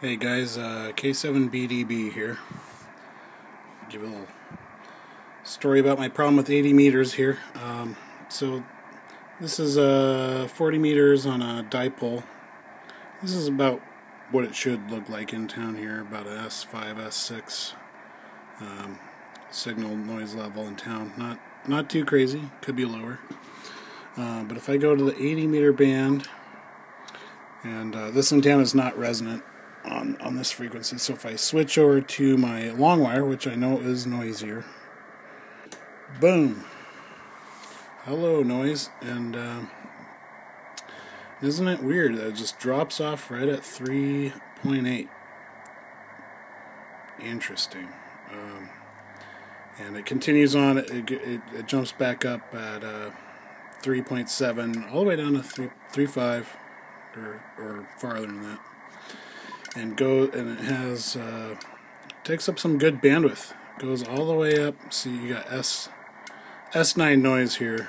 Hey guys, K7BDB here. Give a little story about my problem with 80 meters here. So this is 40 meters on a dipole. This is about what it should look like in town here, about a S5, S6 signal noise level in town. Not too crazy, could be lower. But if I go to the 80 meter band, and this antenna is not resonant on this frequency, so if I switch over to my long wire, which I know is noisier, boom, hello noise. And isn't it weird that it just drops off right at 3.8? Interesting. And it continues on, it jumps back up at 3.7 all the way down to 3.5 or farther than that, and it has takes up some good bandwidth. Goes all the way up. See, you got S9 noise here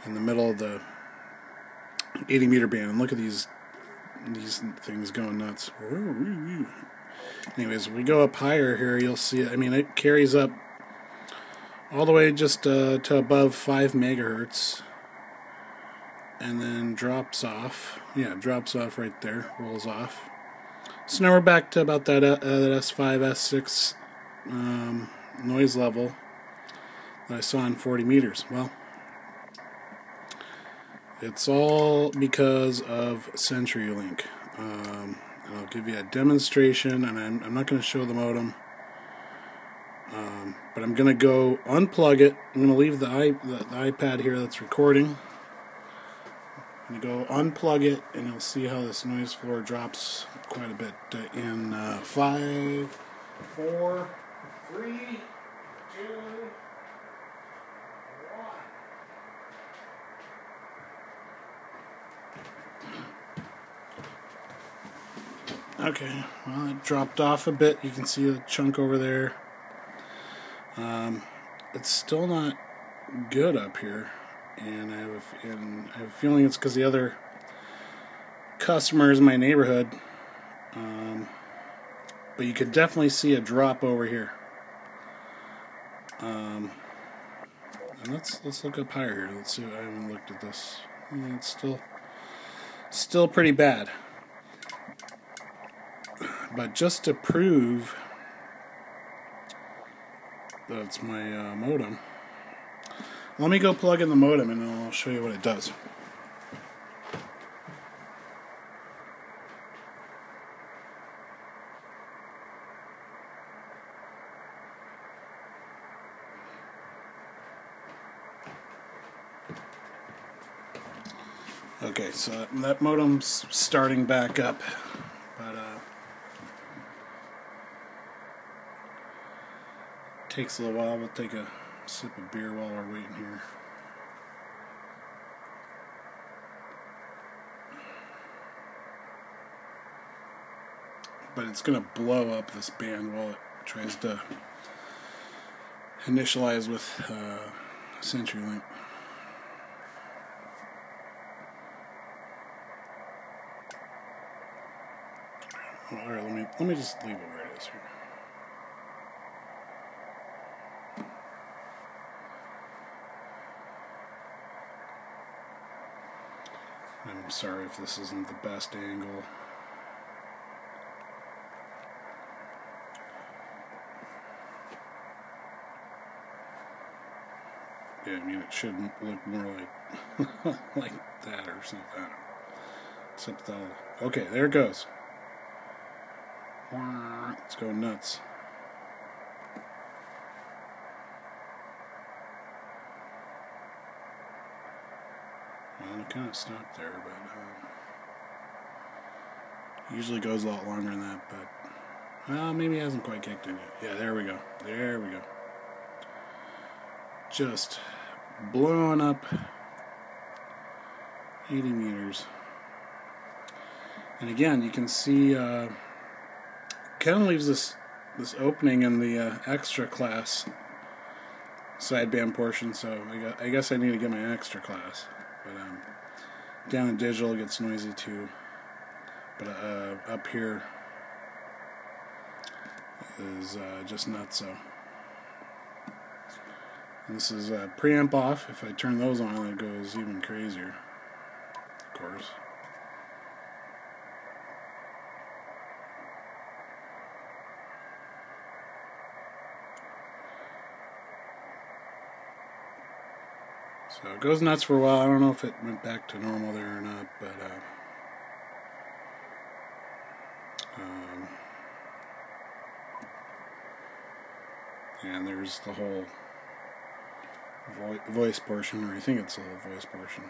in the middle of the 80 meter band. And look at these things going nuts. Anyways, if we go up higher here, you'll see it. I mean, it carries up all the way just to above 5 megahertz. And then drops off. Yeah, drops off right there, rolls off. So now we're back to about that S5, S6 noise level that I saw in 40 meters. Well, it's all because of CenturyLink. And I'll give you a demonstration, and I'm not going to show the modem. But I'm going to go unplug it. I'm going to leave the iPad here that's recording. I'm going to go unplug it, and you'll see how this noise floor drops quite a bit in 5, 4, 3, 2, 1. Okay, well, it dropped off a bit. You can see the chunk over there. It's still not good up here. And I have a feeling it's because the other customers in my neighborhood. But you could definitely see a drop over here. And let's look up higher here. Let's see. I haven't looked at this. It's still pretty bad. But just to prove that it's my modem, let me go plug in the modem and I'll show you what it does. Okay, so that modem's starting back up, but takes a little while. We'll take a sip of beer while we're waiting here. But it's going to blow up this band while it tries to initialize with CenturyLink. Alright, let me just leave it where it is here. I'm sorry if this isn't the best angle. Yeah, I mean, it should look more like like that or something. Except that. Okay, there it goes. It's going nuts. Well, it kind of stopped there, but usually goes a lot longer than that, but maybe it hasn't quite kicked in yet. Yeah, there we go. There we go. Just blowing up 80 meters. And again, you can see kind of leaves this opening in the extra class sideband portion, so I guess I need to get my extra class. But down in digital it gets noisy too. but up here is just nuts. So this is preamp off. If I turn those on, it goes even crazier, of course. So it goes nuts for a while. I don't know if it went back to normal there or not, but and there's the whole voice portion, or I think it's the whole voice portion.